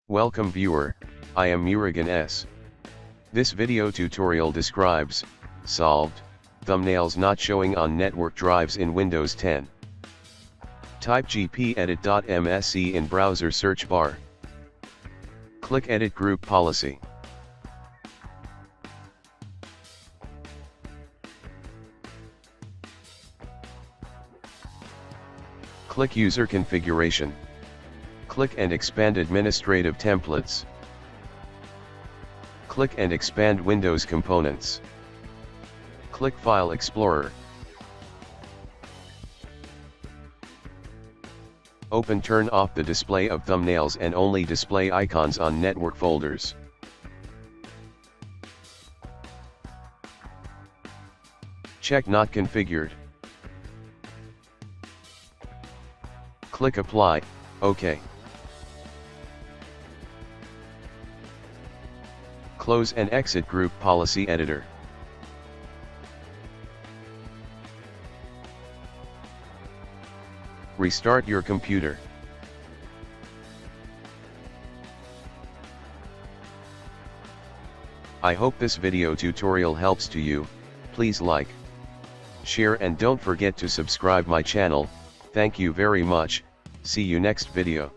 Welcome viewer, I am Murugan S. This video tutorial describes, solved, thumbnails not showing on network drives in Windows 10. Type gpedit.msc in browser search bar. Click Edit Group Policy. Click User Configuration. Click and expand Administrative Templates. Click and expand Windows Components. Click File Explorer. Turn off the display of thumbnails and only display icons on network folders. Check Not Configured. Click Apply, OK. Close and exit Group Policy Editor. Restart your computer. I hope this video tutorial helps to you. Please like, share and don't forget to subscribe my channel. Thank you very much. See you next video.